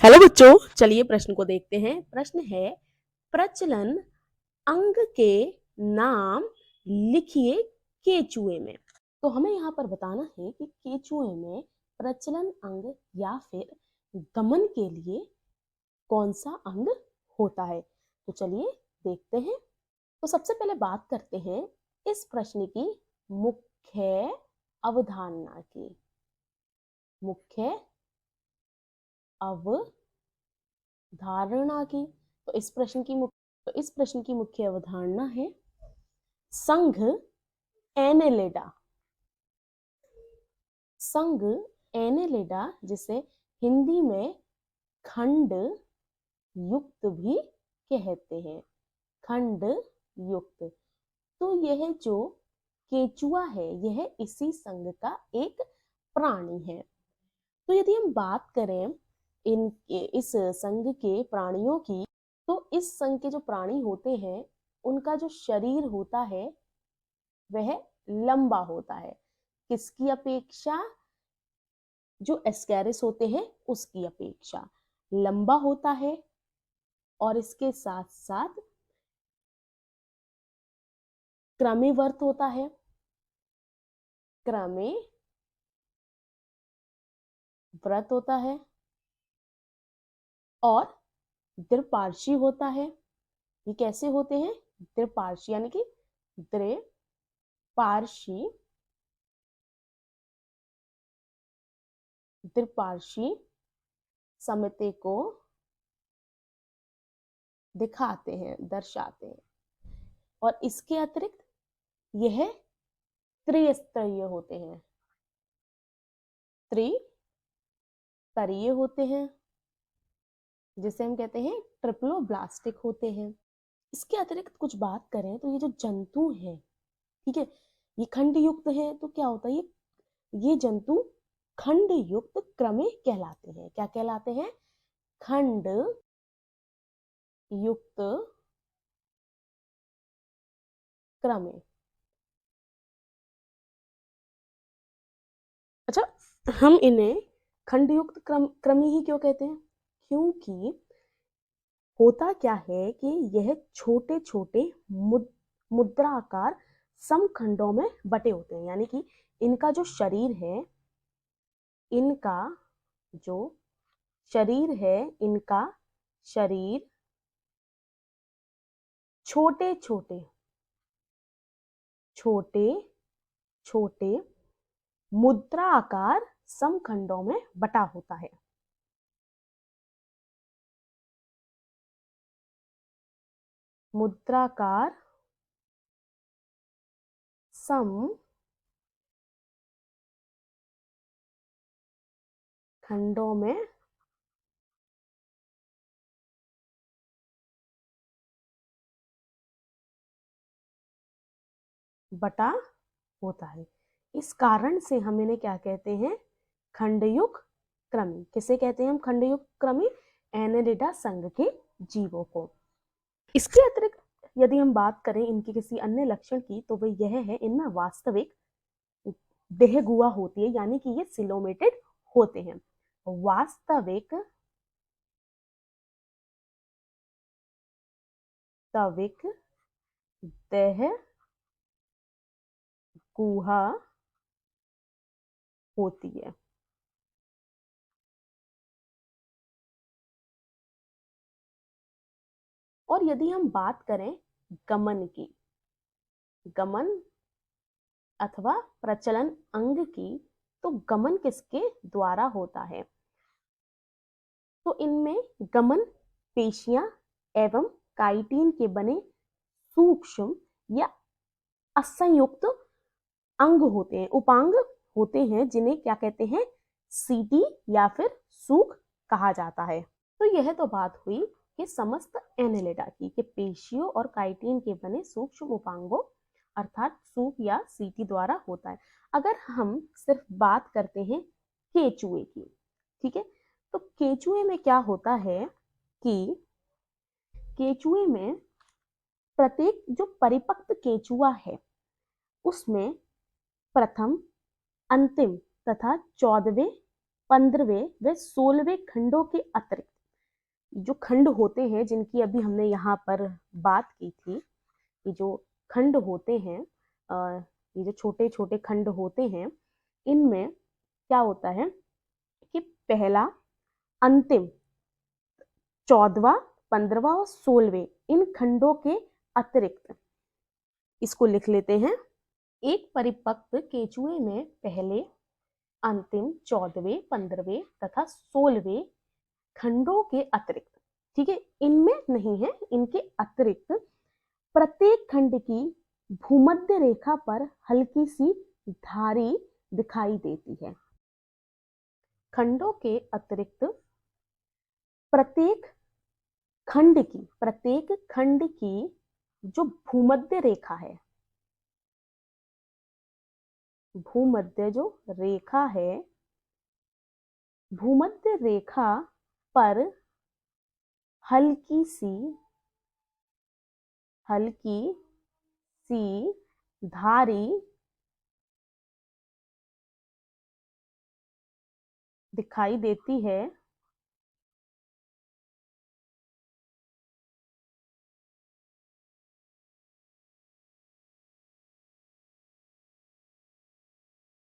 Hello बच्चों, चलिए प्रश्न को देखते हैं। प्रश्न है, प्रचलन अंग के नाम लिखिए केचुए में। तो हमें यहाँ पर बताना है कि केचुए में प्रचलन अंग या फिर गमन के लिए कौन सा अंग होता है। तो चलिए देखते हैं। तो सबसे पहले बात करते हैं इस प्रश्न की मुख्य अवधारणा की। मुख्य अवधारणा की तो इस प्रश्न की मुख्य अवधारणा है संघ एनेलिडा। संघ एनेलिडा जिसे हिंदी में खंड युक्त भी कहते हैं। खंड युक्त। तो यह जो केचुआ है यह इसी संघ का एक प्राणी है। तो यदि हम बात करें इस संघ के प्राणियों की, तो इस संघ के जो प्राणी होते हैं उनका जो शरीर होता है वह लंबा होता है। किसकी अपेक्षा? जो एस्केरिस होते हैं उसकी अपेक्षा लंबा होता है। और इसके साथ साथ क्रमिवर्त होता है। क्रमिव्रत होता है और द्विपार्श्वी होता है। ये कैसे होते हैं? द्विपार्श्वी यानी कि द्विपार्श्वी समिति को दिखाते हैं, दर्शाते हैं। और इसके अतिरिक्त यह त्रिस्तरीय होते हैं। त्रिस्तरीय होते हैं जिसे हम कहते हैं ट्रिप्लोब्लास्टिक होते हैं। इसके अतिरिक्त कुछ बात करें तो ये जो जंतु है, ठीक है, ये खंड युक्त है। तो क्या होता है? ये जंतु खंड युक्त क्रमे कहलाते हैं। क्या कहलाते हैं? खंड युक्त क्रमे। अच्छा, हम इन्हें खंड युक्त क्रमी ही क्यों कहते हैं? क्योंकि होता क्या है कि यह छोटे छोटे मुद्राकार समखंडों में बटे होते हैं। यानी कि इनका जो शरीर है, इनका जो शरीर है, इनका शरीर छोटे छोटे छोटे छोटे मुद्राकार समखंडों में बटा होता है। मुद्राकार सम खंडों में बटा होता है। इस कारण से हम इन्हें क्या कहते हैं? खंडयुक्त क्रमी। किसे कहते हैं हम खंडयुक्त क्रमी? एनेलिडा संघ के जीवों को। इसके अतिरिक्त यदि हम बात करें इनकी किसी अन्य लक्षण की, तो वह यह है इनमें वास्तविक देहगुआ होती है। यानी कि ये सिलोमेटेड होते हैं। वास्तविक देह गुहा होती है। और यदि हम बात करें गमन की, गमन अथवा प्रचलन अंग की, तो गमन किसके द्वारा होता है? तो इनमें गमन पेशियां एवं काइटिन के बने सूक्ष्म या असंयुक्त अंग होते हैं, उपांग होते हैं, जिन्हें क्या कहते हैं? सीटी या फिर सूक कहा जाता है। तो यह तो बात हुई कि समस्त एनेलिडा की कि पेशियों और काइटिन के बने सूक्ष्म उपांगों अर्थात सूक या सीटी द्वारा होता है। अगर हम सिर्फ बात करते हैं केचुए की, ठीक है, तो केचुए में क्या होता है कि केचुए में प्रत्येक जो परिपक्व केचुआ है उसमें प्रथम, अंतिम तथा 14वें 15वें व 16वें खंडों के अतिरिक्त, जो खंड होते हैं जिनकी अभी हमने यहाँ पर बात की थी, ये जो खंड होते हैं, ये जो छोटे छोटे खंड होते हैं, इनमें क्या होता है कि पहला, अंतिम, 14वां, 15वां और 16वें, इन खंडों के अतिरिक्त, इसको लिख लेते हैं। एक परिपक्व केंचुए में पहले, अंतिम, 14वें, 15वें तथा 16वें खंडों के अतिरिक्त, ठीक है, इनमें नहीं है, इनके अतिरिक्त प्रत्येक खंड की भूमध्य रेखा पर हल्की सी धारी दिखाई देती है। खंडों के अतिरिक्त प्रत्येक खंड की जो भूमध्य रेखा है, भूमध्य जो रेखा है, भूमध्य रेखा पर हल्की सी धारी दिखाई देती है।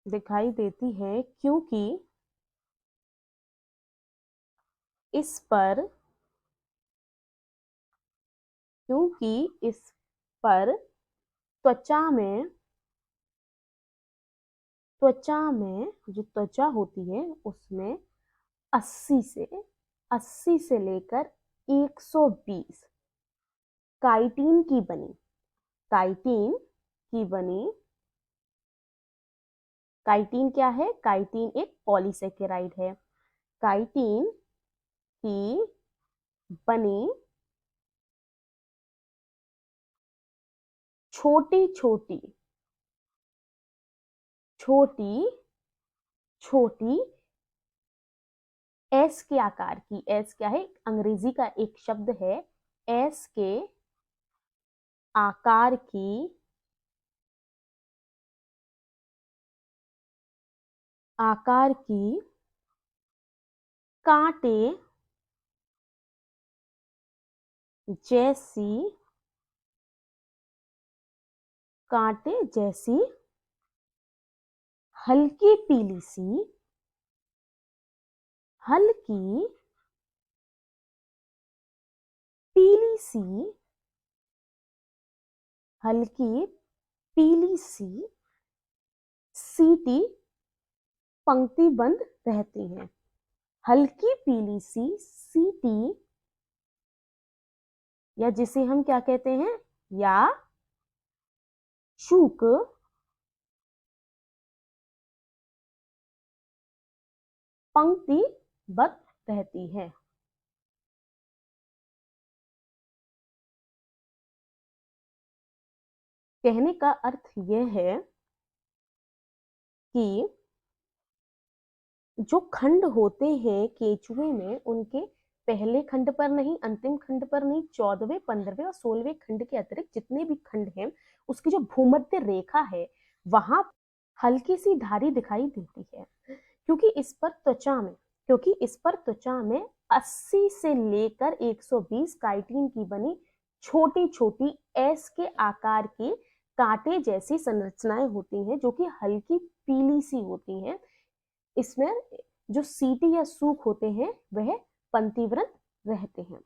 दिखाई देती है क्योंकि इस पर त्वचा में जो त्वचा होती है उसमें 80 से लेकर 120 काइटिन की बनी, काइटिन क्या है? काइटिन एक पॉलीसेकेराइड है। काइटिन की बनी छोटी छोटी एस के आकार की, एस क्या है? अंग्रेजी का एक शब्द है, एस के आकार की कांटे जैसी हल्की पीली सी सीटी पंक्तिबंद रहती हैं। हल्की पीली सी सीटी, या जिसे हम क्या कहते हैं, या शूक पंक्तिबद्ध रहती है। कहने का अर्थ यह है कि जो खंड होते हैं केंचुए में, उनके पहले खंड पर नहीं, अंतिम खंड पर नहीं, 14वें, 15वें और 16वें खंड के अतिरिक्त जितने भी खंड हैं, उसकी जो भूमध्य रेखा है वहां हल्की सी धारी दिखाई देती है, क्योंकि इस पर त्वचा में 80 से लेकर 120 काइटिन की बनी छोटी छोटी एस के आकार की कांटे जैसी संरचनाएं होती हैं, जो कि हल्की पीली सी होती हैं। इसमें जो सीटी या सूख होते हैं वह पंक्तिवृत रहते हैं।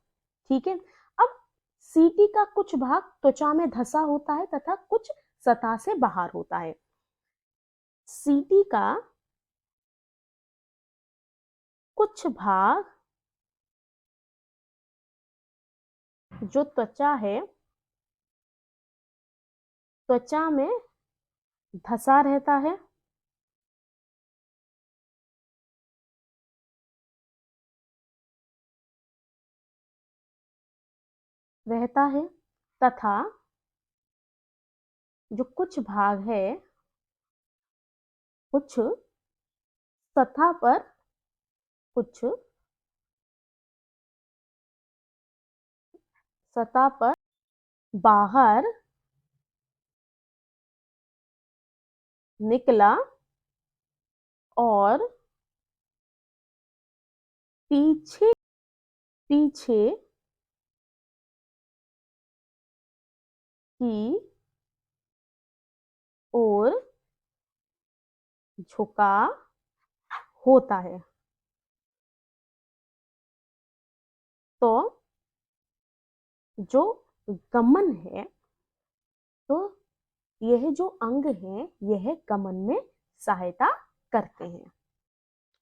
ठीक है, अब सीटी का कुछ भाग त्वचा में धसा होता है तथा कुछ सतह से बाहर होता है। सीटी का कुछ भाग जो त्वचा है, त्वचा में धसा रहता है, तथा जो कुछ भाग है, कुछ सतह पर, बाहर निकला और पीछे पीछे की ओर झुका होता है। तो जो गमन है, तो यह जो अंग है यह गमन में सहायता करते हैं,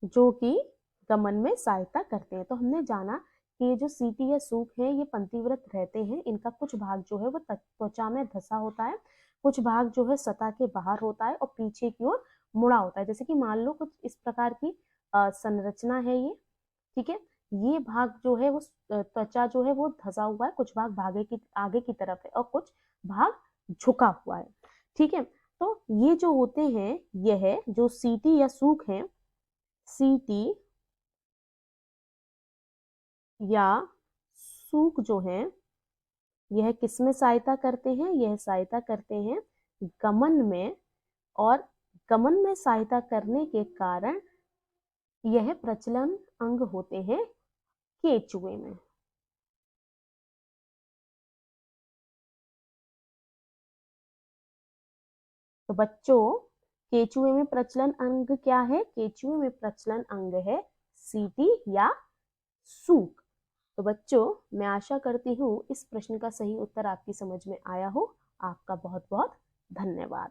जो कि गमन में सहायता करते हैं। तो हमने जाना कि ये जो सीटी या सूख है ये पंक्तिव्रत रहते हैं। इनका कुछ भाग जो है वो त्वचा में धंसा होता है, कुछ भाग जो है सतह के बाहर होता है और पीछे की ओर मुड़ा होता है। जैसे कि मान लो कुछ इस प्रकार की संरचना है ये, ठीक है। ये भाग जो है वो त्वचा जो है वो धंसा हुआ है, कुछ भाग भागे की आगे की तरफ है और कुछ भाग झुका हुआ है, ठीक है। तो ये जो होते हैं, यह जो सीटी या सूख है, सीटी या सूख जो है यह किसमें सहायता करते हैं? यह सहायता करते हैं गमन में, और गमन में सहायता करने के कारण यह प्रचलन अंग होते हैं केचुए में। तो बच्चों, केचुए में प्रचलन अंग क्या है? केचुए में प्रचलन अंग है सीटी या सूख। तो बच्चों, मैं आशा करती हूँ इस प्रश्न का सही उत्तर आपकी समझ में आया हो। आपका बहुत बहुत धन्यवाद।